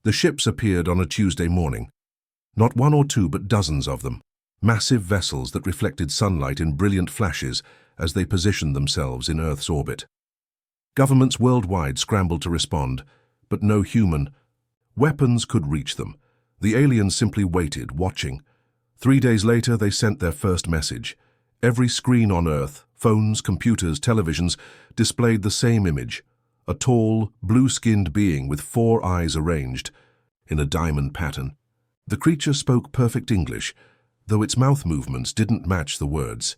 The ships appeared on a Tuesday morning. Not one or two, but dozens of them. Massive vessels that reflected sunlight in brilliant flashes as they positioned themselves in Earth's orbit. Governments worldwide scrambled to respond, but no human weapons could reach them. The aliens simply waited, watching. 3 days later, they sent their first message. Every screen on Earth, phones, computers, televisions, displayed the same image. A tall, blue-skinned being with 4 eyes arranged in a diamond pattern. The creature spoke perfect English, though its mouth movements didn't match the words.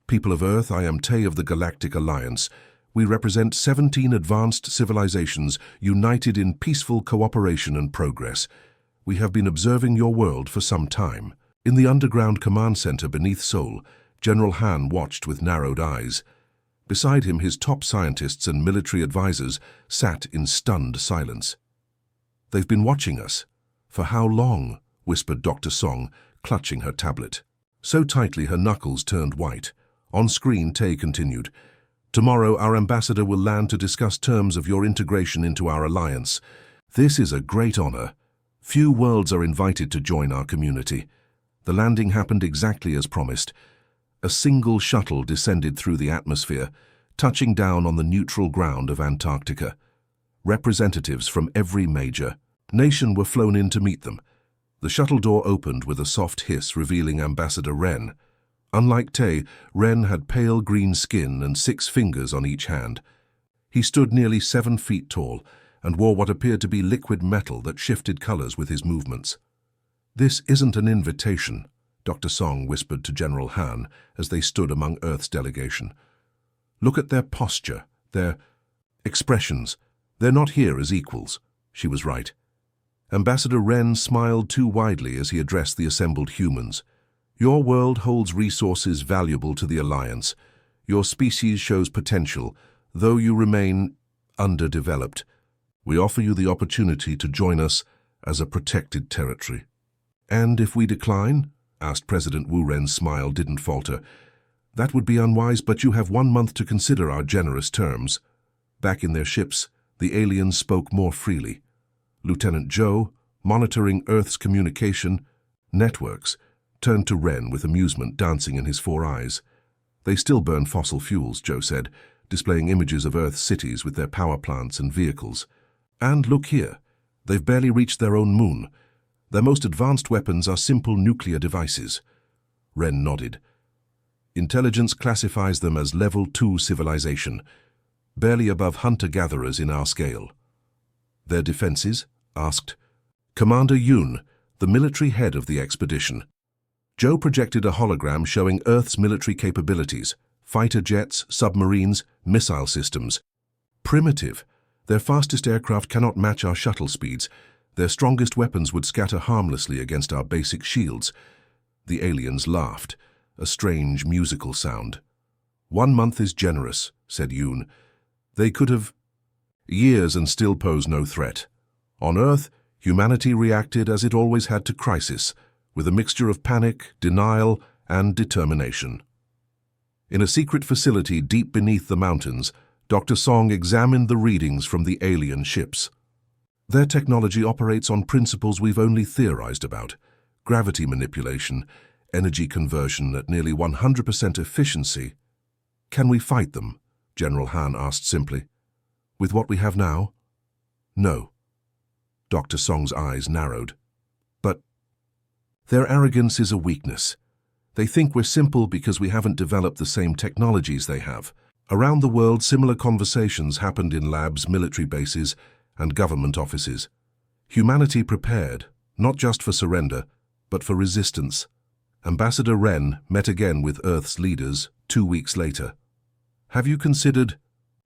People of Earth, I am Tay of the Galactic Alliance. We represent 17 advanced civilizations united in peaceful cooperation and progress. We have been observing your world for some time. In the underground command center beneath Seoul, General Han watched with narrowed eyes. Beside him, his top scientists and military advisors sat in stunned silence. They've been watching us. For how long? Whispered Dr. Song, clutching her tablet. So tightly her knuckles turned white. On screen, Tay continued, Tomorrow our ambassador will land to discuss terms of your integration into our alliance. This is a great honor. Few worlds are invited to join our community. The landing happened exactly as promised. A single shuttle descended through the atmosphere, touching down on the neutral ground of Antarctica. Representatives from every major nation were flown in to meet them. The shuttle door opened with a soft hiss, revealing Ambassador Ren. Unlike Tay, Ren had pale green skin and 6 fingers on each hand. He stood nearly 7 feet tall and wore what appeared to be liquid metal that shifted colors with his movements. This isn't an invitation, Dr. Song whispered to General Han as they stood among Earth's delegation. Look at their posture, their expressions. They're not here as equals. She was right. Ambassador Ren smiled too widely as he addressed the assembled humans. Your world holds resources valuable to the Alliance. Your species shows potential, though you remain underdeveloped. We offer you the opportunity to join us as a protected territory. And if we decline? Asked President Wu. Ren's smile didn't falter. That would be unwise, but you have 1 month to consider our generous terms. Back in their ships, the aliens spoke more freely. Lieutenant Zhou, monitoring Earth's communication networks, turned to Ren with amusement dancing in his 4 eyes. They still burn fossil fuels, Zhou said, displaying images of Earth's cities with their power plants and vehicles. And look here, they've barely reached their own moon. Their most advanced weapons are simple nuclear devices. Ren nodded. Intelligence classifies them as Level 2 civilization, barely above hunter-gatherers in our scale. Their defenses? Asked Commander Yoon, the military head of the expedition. Zhou projected a hologram showing Earth's military capabilities, fighter jets, submarines, missile systems. Primitive. Their fastest aircraft cannot match our shuttle speeds. Their strongest weapons would scatter harmlessly against our basic shields. The aliens laughed, a strange musical sound. 1 month is generous, said Yoon. They could have years and still pose no threat. On Earth, humanity reacted as it always had to crisis, with a mixture of panic, denial, and determination. In a secret facility deep beneath the mountains, Dr. Song examined the readings from the alien ships. Their technology operates on principles we've only theorized about: gravity manipulation, energy conversion at nearly 100% efficiency. Can we fight them? General Han asked simply. With what we have now? No. Dr. Song's eyes narrowed. But their arrogance is a weakness. They think we're simple because we haven't developed the same technologies they have. Around the world, similar conversations happened in labs, military bases, and government offices. Humanity prepared, not just for surrender, but for resistance. Ambassador Ren met again with Earth's leaders 2 weeks later. Have you considered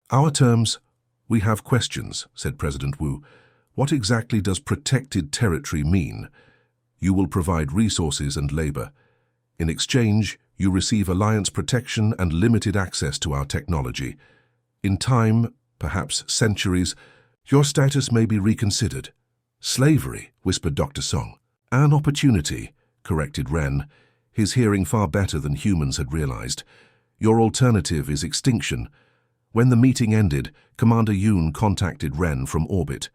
our terms? We have questions, said President Wu. What exactly does protected territory mean? You will provide resources and labor. In exchange, you receive alliance protection and limited access to our technology. In time, perhaps centuries, your status may be reconsidered. Slavery, whispered Dr. Song. An opportunity, corrected Ren, his hearing far better than humans had realized. Your alternative is extinction. When the meeting ended, Commander Yoon contacted Ren from orbit.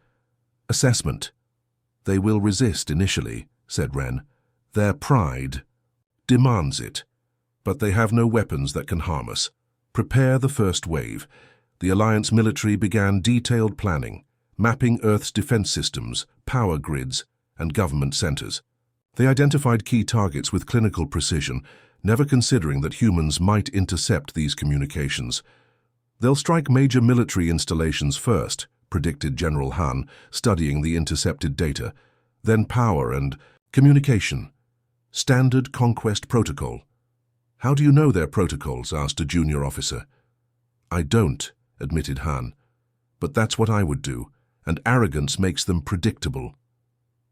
Assessment. They will resist initially, said Wren. Their pride demands it. But they have no weapons that can harm us. Prepare the first wave. The Alliance military began detailed planning, mapping Earth's defense systems, power grids, and government centers. They identified key targets with clinical precision, never considering that humans might intercept these communications. They'll strike major military installations first, predicted General Han, studying the intercepted data, then power and communication. Standard conquest protocol. How do you know their protocols? Asked a junior officer. I don't, admitted Han. But that's what I would do, and arrogance makes them predictable.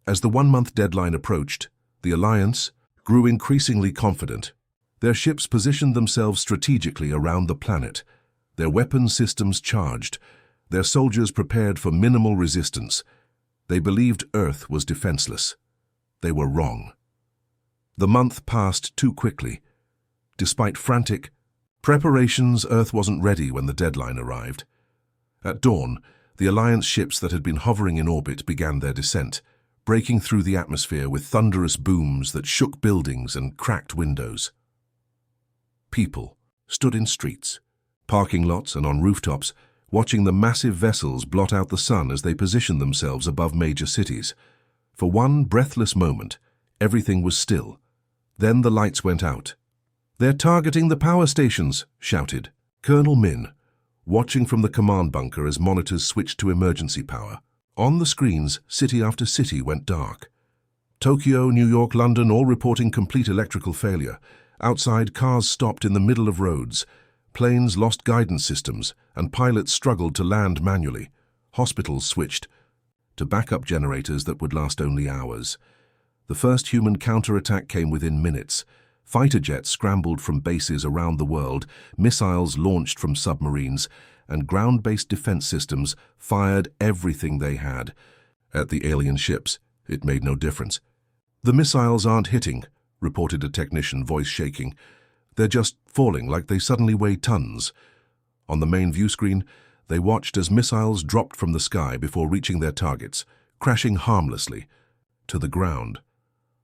As the one-month deadline approached, the Alliance grew increasingly confident. Their ships positioned themselves strategically around the planet, their weapon systems charged, their soldiers prepared for minimal resistance. They believed Earth was defenseless. They were wrong. The month passed too quickly. Despite frantic preparations, Earth wasn't ready when the deadline arrived. At dawn, the Alliance ships that had been hovering in orbit began their descent, breaking through the atmosphere with thunderous booms that shook buildings and cracked windows. People stood in streets, parking lots and on rooftops, watching the massive vessels blot out the sun as they positioned themselves above major cities. For one breathless moment, everything was still. Then the lights went out. "They're targeting the power stations," shouted Colonel Min, watching from the command bunker as monitors switched to emergency power. On the screens, city after city went dark. Tokyo, New York, London, all reporting complete electrical failure. Outside, cars stopped in the middle of roads. Planes lost guidance systems, and pilots struggled to land manually. Hospitals switched to backup generators that would last only hours. The first human counterattack came within minutes. Fighter jets scrambled from bases around the world, missiles launched from submarines, and ground-based defense systems fired everything they had. At the alien ships, it made no difference. "The missiles aren't hitting," reported a technician, voice shaking. "They're just falling like they suddenly weigh tons." On the main view screen, they watched as missiles dropped from the sky before reaching their targets, crashing harmlessly to the ground.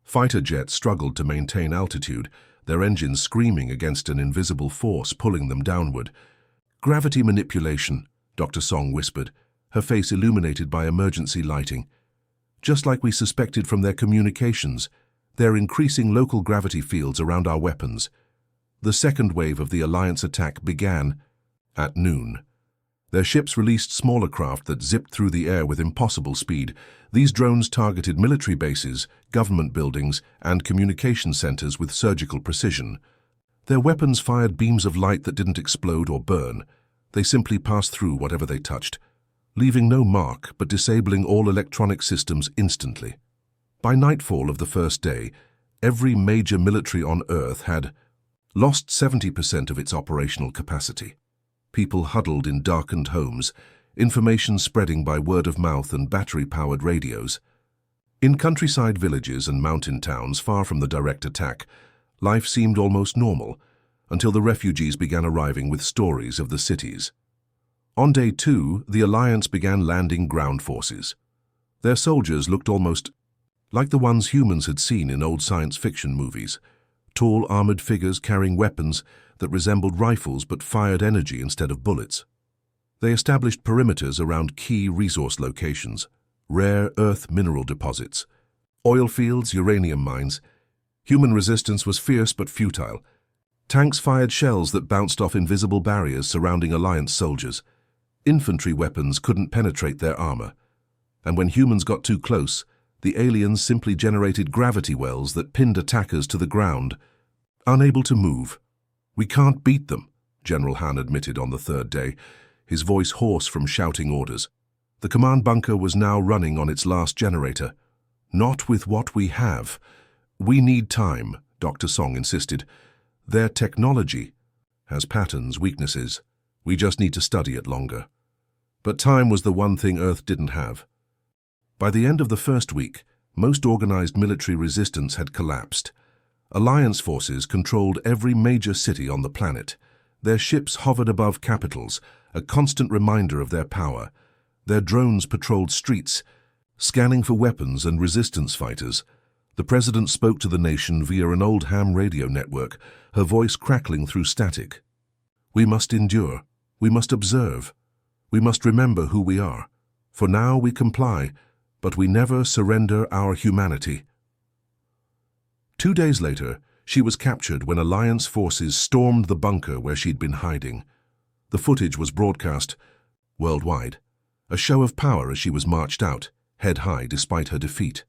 Fighter jets struggled to maintain altitude, their engines screaming against an invisible force pulling them downward. "Gravity manipulation," Dr. Song whispered, her face illuminated by emergency lighting. "Just like we suspected from their communications, they're increasing local gravity fields around our weapons." The second wave of the Alliance attack began at noon. Their ships released smaller craft that zipped through the air with impossible speed. These drones targeted military bases, government buildings, and communication centers with surgical precision. Their weapons fired beams of light that didn't explode or burn. They simply passed through whatever they touched, leaving no mark but disabling all electronic systems instantly. By nightfall of the first day, every major military on Earth had lost 70% of its operational capacity. People huddled in darkened homes, information spreading by word of mouth and battery-powered radios. In countryside villages and mountain towns far from the direct attack, life seemed almost normal, until the refugees began arriving with stories of the cities. On day 2, the Alliance began landing ground forces. Their soldiers looked almost like the ones humans had seen in old science fiction movies. Tall, armored figures carrying weapons that resembled rifles but fired energy instead of bullets. They established perimeters around key resource locations, rare earth mineral deposits, oil fields, uranium mines. Human resistance was fierce but futile. Tanks fired shells that bounced off invisible barriers surrounding Alliance soldiers. Infantry weapons couldn't penetrate their armor. And when humans got too close, the aliens simply generated gravity wells that pinned attackers to the ground, unable to move. "We can't beat them," General Han admitted on the third day, his voice hoarse from shouting orders. The command bunker was now running on its last generator. "Not with what we have. We need time," Dr. Song insisted. "Their technology has patterns, weaknesses. We just need to study it longer." But time was the one thing Earth didn't have. By the end of the first week, most organized military resistance had collapsed. Alliance forces controlled every major city on the planet. Their ships hovered above capitals, a constant reminder of their power. Their drones patrolled streets, Scanning for weapons and resistance fighters, the president spoke to the nation via an old ham radio network, her voice crackling through static. We must endure. We must observe. We must remember who we are. For now we comply, but we never surrender our humanity. 2 days later, she was captured when Alliance forces stormed the bunker where she'd been hiding. The footage was broadcast worldwide, a show of power as she was marched out, head high despite her defeat.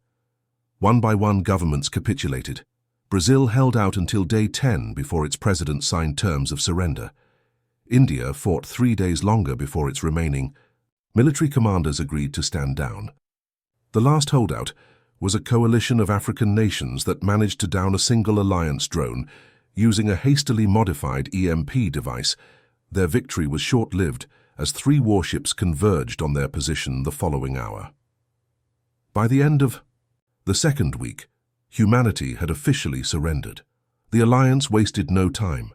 One by one, governments capitulated. Brazil held out until day 10 before its president signed terms of surrender. India fought 3 days longer before its remaining military commanders agreed to stand down. The last holdout was a coalition of African nations that managed to down a single alliance drone using a hastily modified EMP device. Their victory was short-lived as 3 warships converged on their position the following hour. By the end of the second week, humanity had officially surrendered. The alliance wasted no time.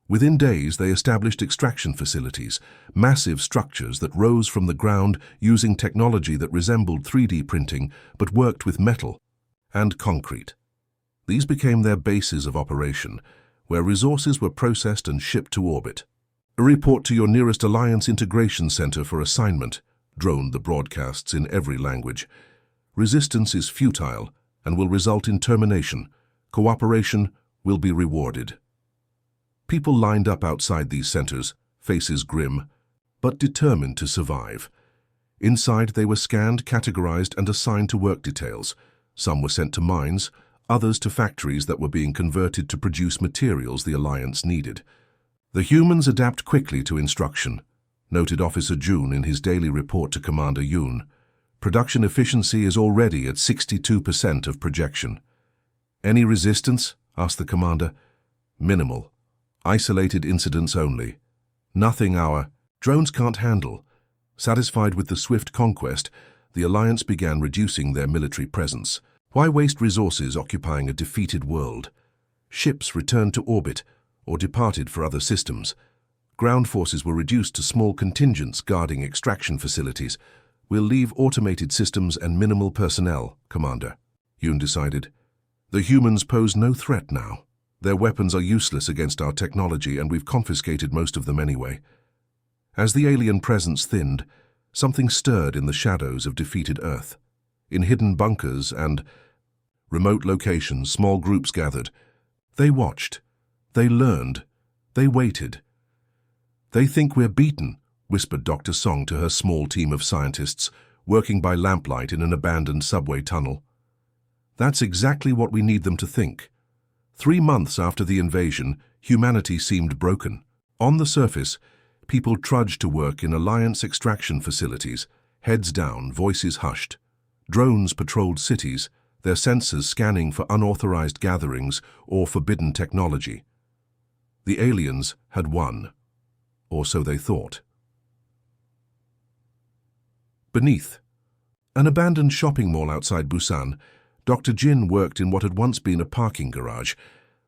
Within days, they established extraction facilities, massive structures that rose from the ground using technology that resembled 3D printing but worked with metal and concrete. These became their bases of operation, where resources were processed and shipped to orbit. A report to your nearest Alliance Integration Center for assignment, droned the broadcasts in every language. Resistance is futile and will result in termination. Cooperation will be rewarded. People lined up outside these centers, faces grim, but determined to survive. Inside, they were scanned, categorized, and assigned to work details. Some were sent to mines, others to factories that were being converted to produce materials the Alliance needed. The humans adapt quickly to instruction, noted Officer June in his daily report to Commander Yoon. Production efficiency is already at 62% of projection. Any resistance? Asked the commander. Minimal. Isolated incidents only. Nothing our drones can't handle. Satisfied with the swift conquest, the Alliance began reducing their military presence. Why waste resources occupying a defeated world? Ships returned to orbit or departed for other systems. Ground forces were reduced to small contingents guarding extraction facilities. We'll leave automated systems and minimal personnel, Commander, Yoon decided. The humans pose no threat now. Their weapons are useless against our technology, and we've confiscated most of them anyway. As the alien presence thinned, something stirred in the shadows of defeated Earth. In hidden bunkers and remote locations, small groups gathered. They watched. They learned. They waited. They think we're beaten, whispered Dr. Song to her small team of scientists, working by lamplight in an abandoned subway tunnel. That's exactly what we need them to think. 3 months after the invasion, humanity seemed broken. On the surface, people trudged to work in Alliance extraction facilities, heads down, voices hushed. Drones patrolled cities, their sensors scanning for unauthorized gatherings or forbidden technology. The aliens had won, or so they thought. Beneath, an abandoned shopping mall outside Busan, Dr. Jin worked in what had once been a parking garage.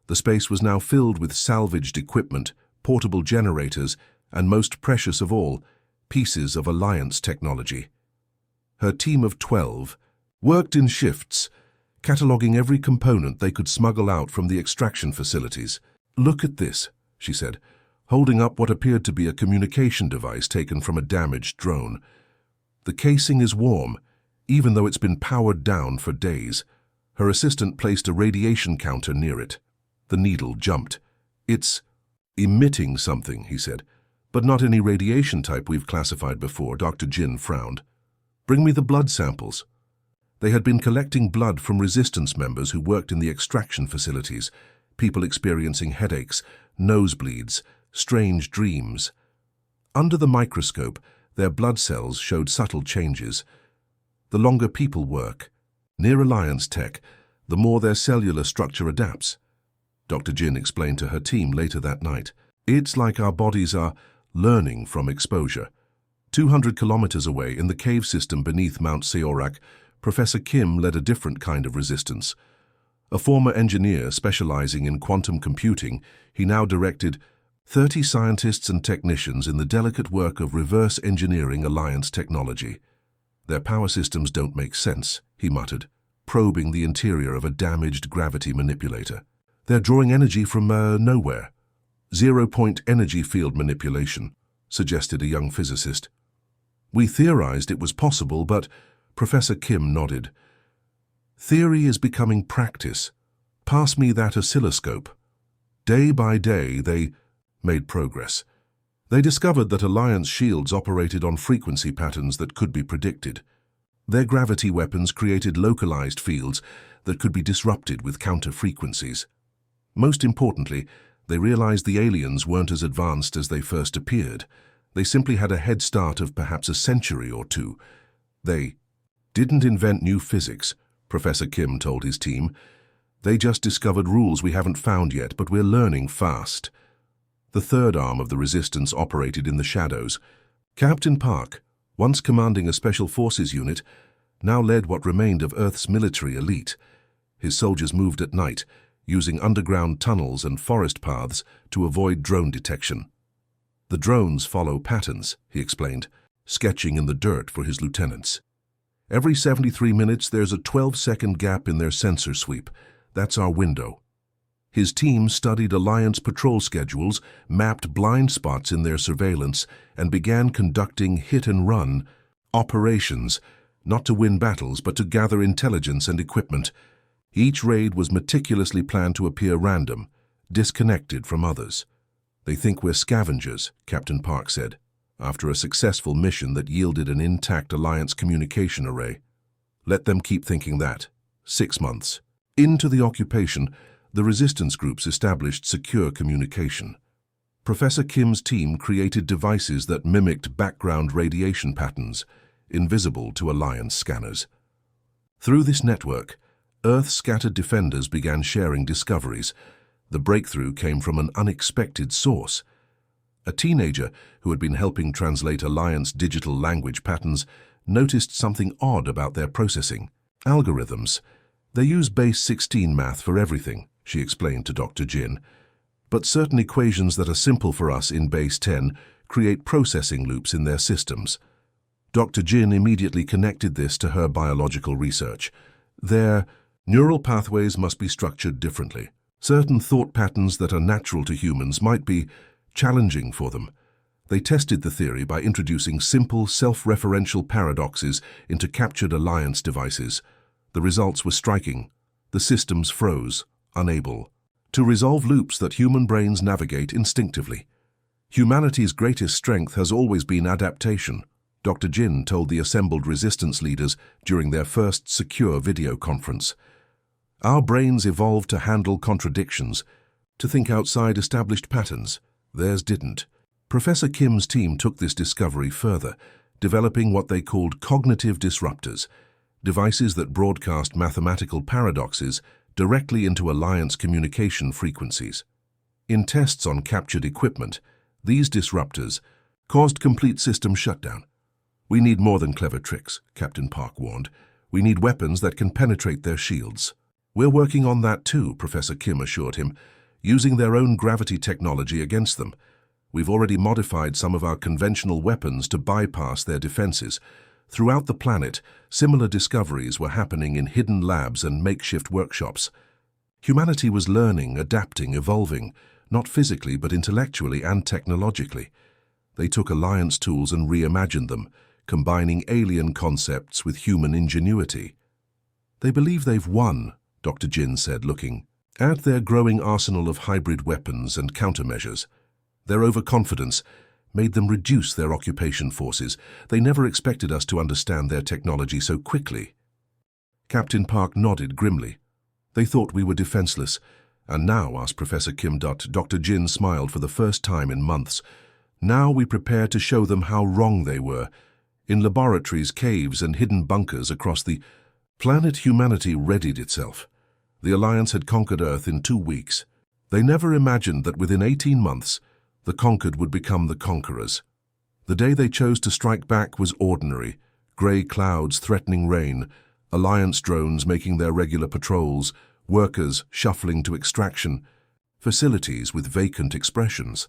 The space was now filled with salvaged equipment, portable generators, and most precious of all, pieces of Alliance technology. Her team of 12 worked in shifts, cataloging every component they could smuggle out from the extraction facilities. Look at this, she said, holding up what appeared to be a communication device taken from a damaged drone. The casing is warm, even though it's been powered down for days. Her assistant placed a radiation counter near it. The needle jumped. It's emitting something, he said, but not any radiation type we've classified before. Dr. Jin frowned. Bring me the blood samples. They had been collecting blood from resistance members who worked in the extraction facilities, people experiencing headaches, nosebleeds, strange dreams. Under the microscope, their blood cells showed subtle changes. The longer people work, near Alliance tech, the more their cellular structure adapts. Dr. Jin explained to her team later that night. It's like our bodies are learning from exposure. 200 kilometers away, in the cave system beneath Mount Seorak, Professor Kim led a different kind of resistance. A former engineer specializing in quantum computing, he now directed 30 scientists and technicians in the delicate work of reverse engineering Alliance technology. Their power systems don't make sense, he muttered, probing the interior of a damaged gravity manipulator. They're drawing energy from nowhere. Zero-point energy field manipulation, suggested a young physicist. We theorized it was possible, but Professor Kim nodded. Theory is becoming practice. Pass me that oscilloscope. Day by day, they made progress. They discovered that Alliance shields operated on frequency patterns that could be predicted. Their gravity weapons created localized fields that could be disrupted with counter-frequencies. Most importantly, they realized the aliens weren't as advanced as they first appeared. They simply had a head start of perhaps a century or two. They didn't invent new physics, Professor Kim told his team. They just discovered rules we haven't found yet, but we're learning fast. The third arm of the resistance operated in the shadows. Captain Park, once commanding a Special Forces unit, now led what remained of Earth's military elite. His soldiers moved at night, using underground tunnels and forest paths to avoid drone detection. The drones follow patterns, he explained, sketching in the dirt for his lieutenants. Every 73 minutes there's a 12-second gap in their sensor sweep. That's our window. His team studied Alliance patrol schedules, mapped blind spots in their surveillance, and began conducting hit-and-run operations, not to win battles but to gather intelligence and equipment. Each raid was meticulously planned to appear random, disconnected from others. They think we're scavengers, Captain Park said, after a successful mission that yielded an intact Alliance communication array. Let them keep thinking that. 6 months. Into the occupation, the resistance groups established secure communication. Professor Kim's team created devices that mimicked background radiation patterns, invisible to Alliance scanners. Through this network, Earth-scattered defenders began sharing discoveries. The breakthrough came from an unexpected source. A teenager who had been helping translate Alliance digital language patterns noticed something odd about their processing. Algorithms. They use base 16 math for everything, she explained to Dr. Jin. But certain equations that are simple for us in base 10 create processing loops in their systems. Dr. Jin immediately connected this to her biological research. Their neural pathways must be structured differently. Certain thought patterns that are natural to humans might be challenging for them. They tested the theory by introducing simple, self-referential paradoxes into captured Alliance devices. The results were striking. The systems froze, unable to resolve loops that human brains navigate instinctively. Humanity's greatest strength has always been adaptation, Dr. Jin told the assembled resistance leaders during their first secure video conference. Our brains evolved to handle contradictions, to think outside established patterns. Theirs didn't. Professor Kim's team took this discovery further, developing what they called cognitive disruptors, devices that broadcast mathematical paradoxes directly into Alliance communication frequencies. In tests on captured equipment, these disruptors caused complete system shutdown. We need more than clever tricks, Captain Park warned. We need weapons that can penetrate their shields. We're working on that too, Professor Kim assured him, using their own gravity technology against them. We've already modified some of our conventional weapons to bypass their defenses. Throughout the planet, similar discoveries were happening in hidden labs and makeshift workshops. Humanity was learning, adapting, evolving, not physically but intellectually and technologically. They took Alliance tools and reimagined them, combining alien concepts with human ingenuity. They believe they've won, Dr. Jin said, looking at their growing arsenal of hybrid weapons and countermeasures. Their overconfidence made them reduce their occupation forces. They never expected us to understand their technology so quickly. Captain Park nodded grimly. They thought we were defenseless. And now, asked Professor Kim. Dr. Jin smiled for the first time in months. Now we prepare to show them how wrong they were. In laboratories, caves, and hidden bunkers across the planet, humanity readied itself. The Alliance had conquered Earth in 2 weeks. They never imagined that within 18 months, the conquered would become the conquerors. The day they chose to strike back was ordinary. Grey clouds threatening rain, Alliance drones making their regular patrols, workers shuffling to extraction, facilities with vacant expressions.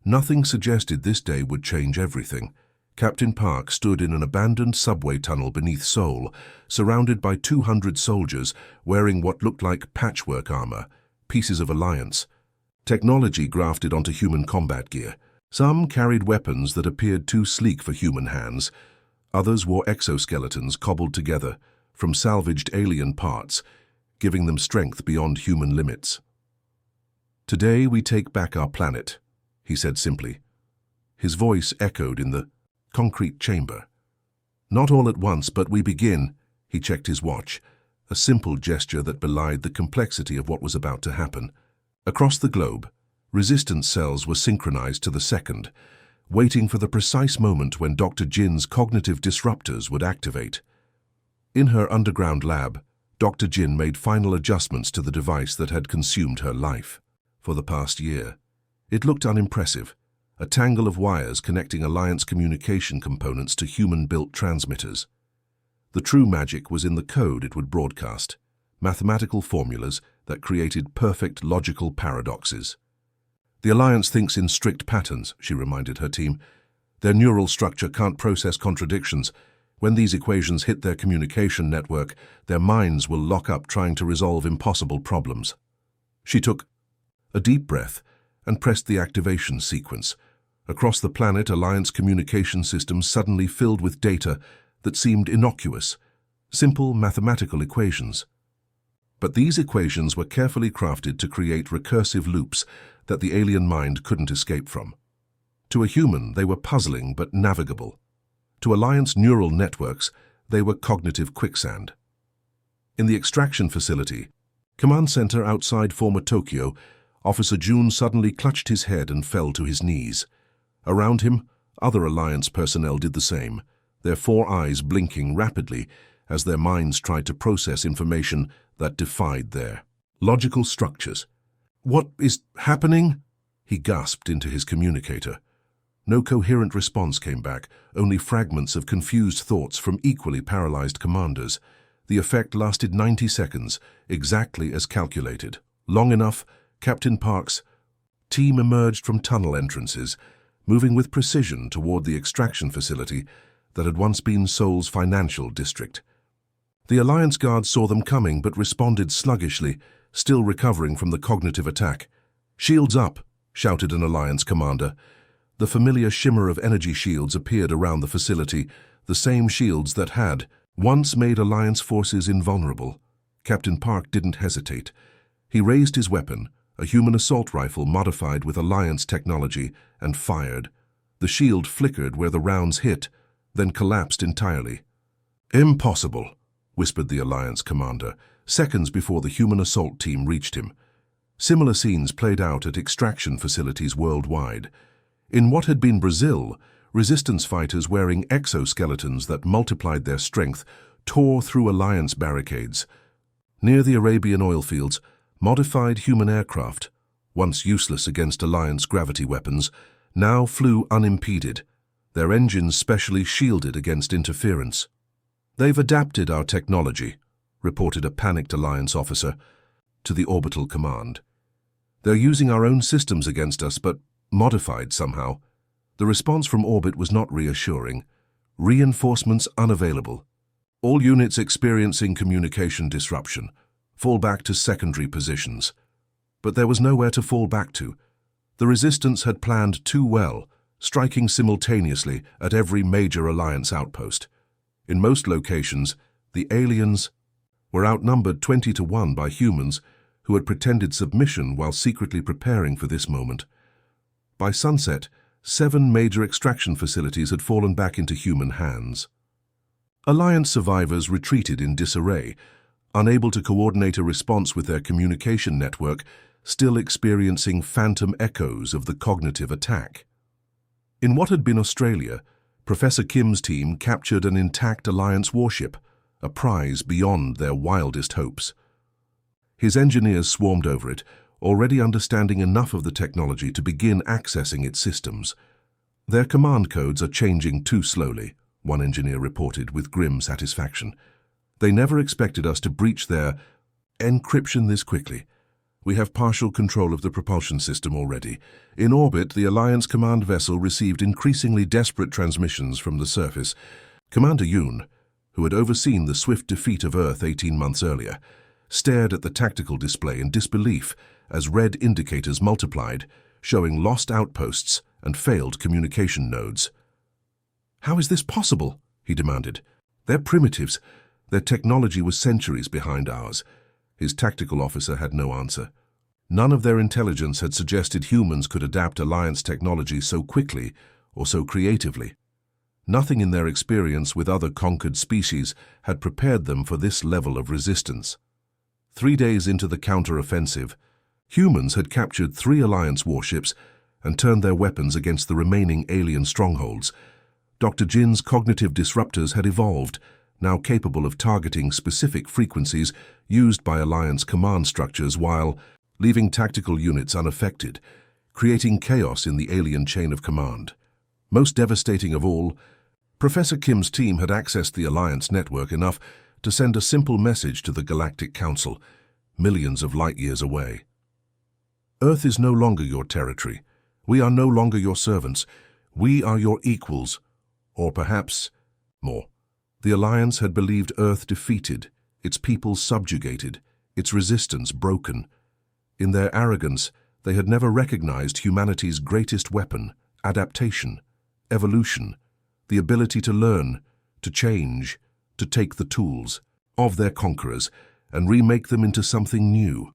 Nothing suggested this day would change everything. Captain Park stood in an abandoned subway tunnel beneath Seoul, surrounded by 200 soldiers wearing what looked like patchwork armor, pieces of Alliance, technology grafted onto human combat gear. Some carried weapons that appeared too sleek for human hands. Others wore exoskeletons cobbled together from salvaged alien parts, giving them strength beyond human limits. "Today we take back our planet," he said simply. His voice echoed in the concrete chamber. "Not all at once, but we begin." He checked his watch, a simple gesture that belied the complexity of what was about to happen. Across the globe, resistance cells were synchronized to the second, waiting for the precise moment when Dr. Jin's cognitive disruptors would activate. In her underground lab, Dr. Jin made final adjustments to the device that had consumed her life. For the past year, it looked unimpressive, a tangle of wires connecting Alliance communication components to human-built transmitters. The true magic was in the code it would broadcast, mathematical formulas that created perfect logical paradoxes. "The Alliance thinks in strict patterns," she reminded her team. "Their neural structure can't process contradictions. When these equations hit their communication network, their minds will lock up trying to resolve impossible problems." She took a deep breath and pressed the activation sequence. Across the planet, Alliance communication systems suddenly filled with data that seemed innocuous, simple mathematical equations. But these equations were carefully crafted to create recursive loops that the alien mind couldn't escape from. To a human, they were puzzling but navigable. To Alliance neural networks, they were cognitive quicksand. In the extraction facility, command center outside former Tokyo, Officer Jun suddenly clutched his head and fell to his knees. Around him, other Alliance personnel did the same, their four eyes blinking rapidly as their minds tried to process information that defied their logical structures. "What is happening?" he gasped into his communicator. No coherent response came back, only fragments of confused thoughts from equally paralyzed commanders. The effect lasted 90 seconds, exactly as calculated. Long enough, Captain Park's team emerged from tunnel entrances, moving with precision toward the extraction facility that had once been Seoul's financial district. The Alliance guards saw them coming but responded sluggishly, still recovering from the cognitive attack. "Shields up," shouted an Alliance commander. The familiar shimmer of energy shields appeared around the facility, the same shields that had once made Alliance forces invulnerable. Captain Park didn't hesitate. He raised his weapon, a human assault rifle modified with Alliance technology, and fired. The shield flickered where the rounds hit, then collapsed entirely. "Impossible," whispered the Alliance commander, seconds before the human assault team reached him. Similar scenes played out at extraction facilities worldwide. In what had been Brazil, resistance fighters wearing exoskeletons that multiplied their strength tore through Alliance barricades. Near the Arabian oil fields, modified human aircraft, once useless against Alliance gravity weapons, now flew unimpeded, their engines specially shielded against interference. "They've adapted our technology," reported a panicked Alliance officer to the orbital command. "They're using our own systems against us, but modified somehow." The response from orbit was not reassuring. "Reinforcements unavailable. All units experiencing communication disruption. Fall back to secondary positions." But there was nowhere to fall back to. The resistance had planned too well, striking simultaneously at every major Alliance outpost. In most locations, the aliens were outnumbered 20-1 by humans who had pretended submission while secretly preparing for this moment. By sunset, 7 major extraction facilities had fallen back into human hands. Alliance survivors retreated in disarray, unable to coordinate a response with their communication network, still experiencing phantom echoes of the cognitive attack. In what had been Australia, Professor Kim's team captured an intact Alliance warship, a prize beyond their wildest hopes. His engineers swarmed over it, already understanding enough of the technology to begin accessing its systems. "Their command codes are changing too slowly," one engineer reported with grim satisfaction. "They never expected us to breach their encryption this quickly. We have partial control of the propulsion system already. In orbit, the Alliance command vessel received increasingly desperate transmissions from the surface. Commander Yoon, who had overseen the swift defeat of Earth 18 months earlier, stared at the tactical display in disbelief as red indicators multiplied, showing lost outposts and failed communication nodes. "How is this possible?" he demanded. "They're primitives. Their technology was centuries behind ours." His tactical officer had no answer. None of their intelligence had suggested humans could adapt Alliance technology so quickly or so creatively. Nothing in their experience with other conquered species had prepared them for this level of resistance. 3 days into the counter-offensive, humans had captured 3 Alliance warships and turned their weapons against the remaining alien strongholds. Dr. Jin's cognitive disruptors had evolved, now capable of targeting specific frequencies used by Alliance command structures while leaving tactical units unaffected, creating chaos in the alien chain of command. Most devastating of all, Professor Kim's team had accessed the Alliance network enough to send a simple message to the Galactic Council, millions of light-years away. "Earth is no longer your territory. We are no longer your servants. We are your equals." Or perhaps more. The Alliance had believed Earth defeated, its people subjugated, its resistance broken. In their arrogance, they had never recognized humanity's greatest weapon, adaptation, evolution, the ability to learn, to change, to take the tools of their conquerors and remake them into something new.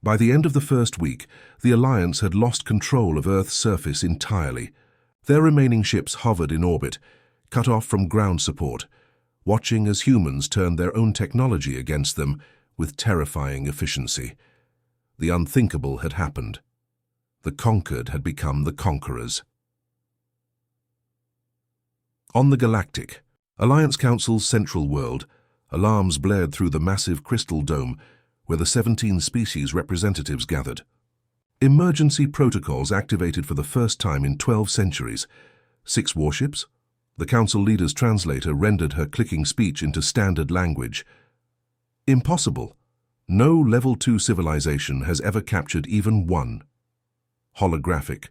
By the end of the first week, the Alliance had lost control of Earth's surface entirely. Their remaining ships hovered in orbit, cut off from ground support, watching as humans turned their own technology against them with terrifying efficiency. The unthinkable had happened. The conquered had become the conquerors. On the Galactic, Alliance Council's central world, alarms blared through the massive crystal dome where the 17 species representatives gathered. Emergency protocols activated for the first time in 12 centuries. 6 warships? The Council leader's translator rendered her clicking speech into standard language. Impossible. No Level 2 civilization has ever captured even one. Holographic.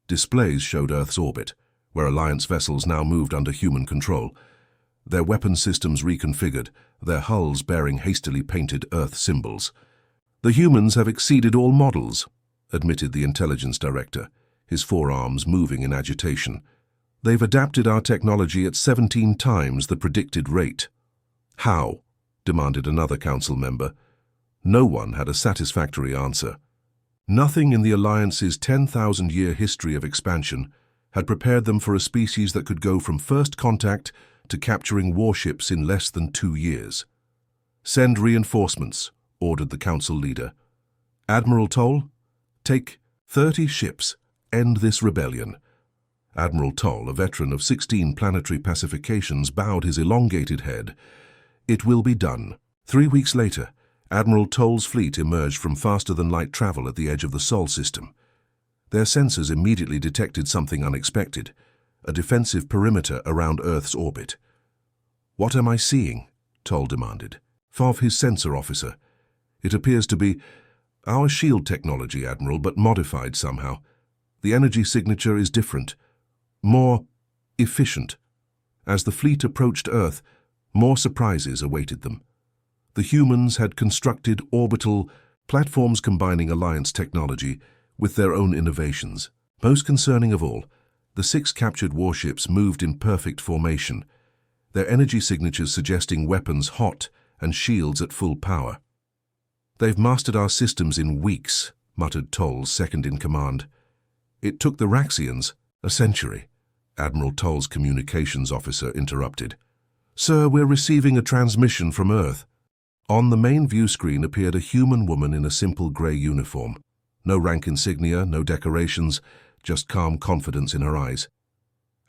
Displays showed Earth's orbit, where Alliance vessels now moved under human control. Their weapon systems reconfigured, their hulls bearing hastily painted Earth symbols. "The humans have exceeded all models," admitted the intelligence director, his forearms moving in agitation. "They've adapted our technology at 17 times the predicted rate." "How?" demanded another council member. No one had a satisfactory answer. Nothing in the Alliance's 10,000-year history of expansion had prepared them for a species that could go from first contact to capturing warships in less than 2 years. "Send reinforcements," ordered the council leader. "Admiral Toll, take 30 ships. End this rebellion." Admiral Toll, a veteran of 16 planetary pacifications, bowed his elongated head. "It will be done." 3 weeks later, Admiral Toll's fleet emerged from faster-than-light travel at the edge of the Sol system. Their sensors immediately detected something unexpected, a defensive perimeter around Earth's orbit. "What am I seeing?" Toll demanded. Of his sensor officer. "It appears to be our shield technology, Admiral, but modified somehow. The energy signature is different, more efficient." As the fleet approached Earth, more surprises awaited them. The humans had constructed orbital platforms combining Alliance technology with their own innovations. Most concerning of all, the 6 captured warships moved in perfect formation, their energy signatures suggesting weapons hot and shields at full power. "They've mastered our systems in weeks," muttered Toll's second-in-command. "It took the Raxians a century," Admiral Toll's communications officer interrupted. "Sir, we're receiving a transmission from Earth." On the main view screen appeared a human woman in a simple grey uniform. No rank insignia, no decorations, just calm confidence in her eyes.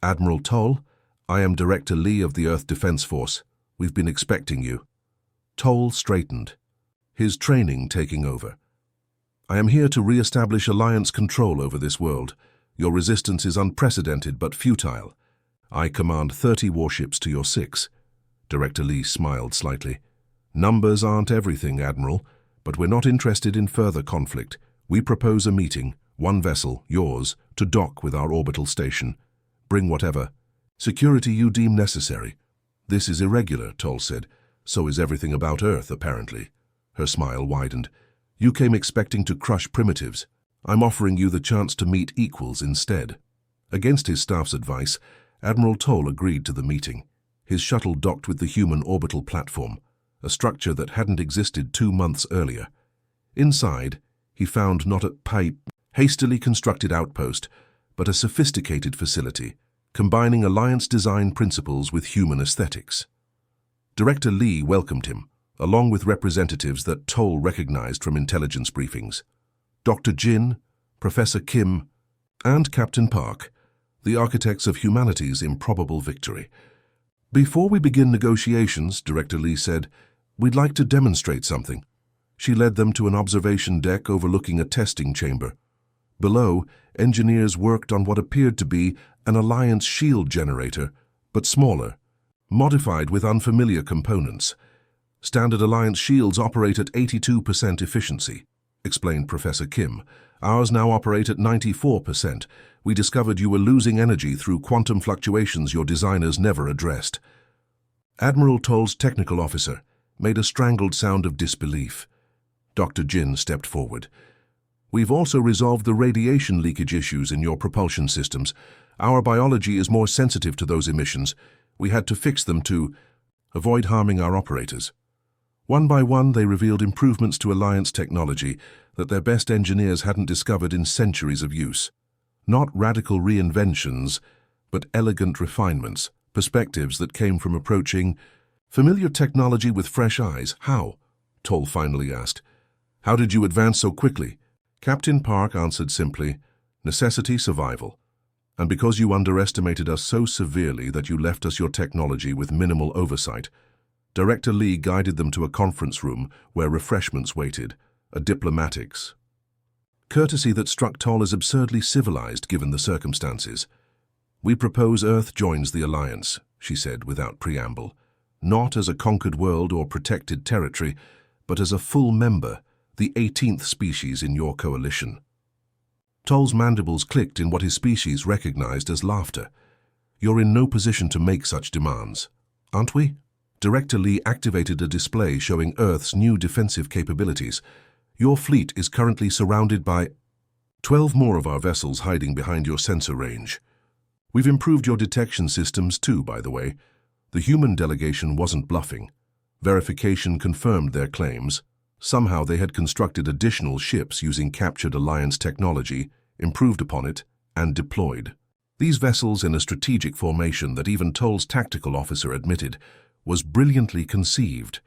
"Admiral Toll, I am Director Lee of the Earth Defense Force. We've been expecting you." Toll straightened, his training taking over. "I am here to re-establish Alliance control over this world. Your resistance is unprecedented but futile. I command 30 warships to your 6. Director Lee smiled slightly. "Numbers aren't everything, Admiral. But we're not interested in further conflict. We propose a meeting, one vessel, yours, to dock with our orbital station. Bring whatever security you deem necessary. This is irregular, Toll said. So is everything about Earth, apparently. Her smile widened. You came expecting to crush primitives. I'm offering you the chance to meet equals instead. Against his staff's advice, Admiral Toll agreed to the meeting. His shuttle docked with the human orbital platform, a structure that hadn't existed 2 months earlier. Inside, he found not a hastily constructed outpost, but a sophisticated facility, combining Alliance design principles with human aesthetics. Director Lee welcomed him, along with representatives that Toll recognized from intelligence briefings. Dr. Jin, Professor Kim, and Captain Park, the architects of humanity's improbable victory. Before we begin negotiations, Director Lee said, we'd like to demonstrate something. She led them to an observation deck overlooking a testing chamber. Below, engineers worked on what appeared to be an Alliance shield generator, but smaller, modified with unfamiliar components. Standard Alliance shields operate at 82% efficiency, explained Professor Kim. Ours now operate at 94%. We discovered you were losing energy through quantum fluctuations your designers never addressed. Admiral Toll's technical officer made a strangled sound of disbelief. Dr. Jin stepped forward. We've also resolved the radiation leakage issues in your propulsion systems. Our biology is more sensitive to those emissions. We had to fix them to avoid harming our operators. One by one, they revealed improvements to Alliance technology that their best engineers hadn't discovered in centuries of use. Not radical reinventions, but elegant refinements, perspectives that came from approaching familiar technology with fresh eyes. How? Toll finally asked. How did you advance so quickly? Captain Park answered simply, necessity, survival. And because you underestimated us so severely that you left us your technology with minimal oversight, Director Lee guided them to a conference room where refreshments waited, a diplomatics. Courtesy that struck Toll as absurdly civilized given the circumstances. We propose Earth joins the Alliance, she said without preamble, not as a conquered world or protected territory, but as a full member, the 18th species in your coalition. Toll's mandibles clicked in what his species recognized as laughter. You're in no position to make such demands, aren't we? Director Lee activated a display showing Earth's new defensive capabilities. Your fleet is currently surrounded by 12 more of our vessels hiding behind your sensor range. We've improved your detection systems too, by the way. The human delegation wasn't bluffing. Verification confirmed their claims. Somehow they had constructed additional ships using captured Alliance technology, improved upon it, and deployed. These vessels in a strategic formation that even Toll's tactical officer admitted was brilliantly conceived.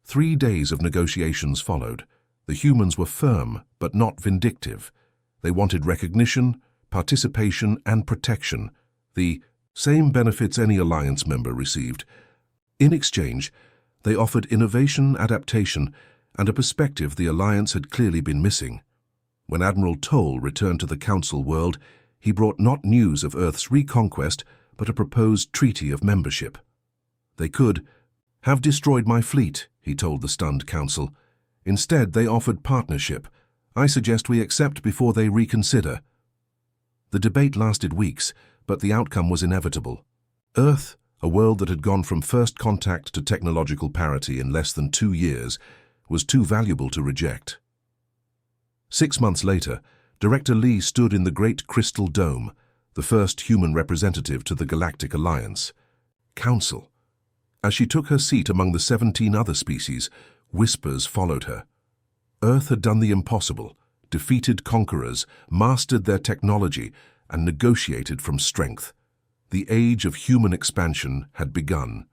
3 days of negotiations followed. The humans were firm, but not vindictive. They wanted recognition, participation, and protection, the same benefits any Alliance member received. In exchange, they offered innovation, adaptation, and a perspective the Alliance had clearly been missing. When Admiral Toll returned to the Council world, he brought not news of Earth's reconquest, but a proposed treaty of membership. They could have destroyed my fleet, he told the stunned Council. Instead, they offered partnership. I suggest we accept before they reconsider. The debate lasted weeks, but the outcome was inevitable. Earth, a world that had gone from first contact to technological parity in less than 2 years, was too valuable to reject. 6 months later, Director Lee stood in the Great Crystal Dome, the first human representative to the Galactic Alliance. Council. As she took her seat among the 17 other species, whispers followed her. Earth had done the impossible, defeated conquerors, mastered their technology, and negotiated from strength. The age of human expansion had begun.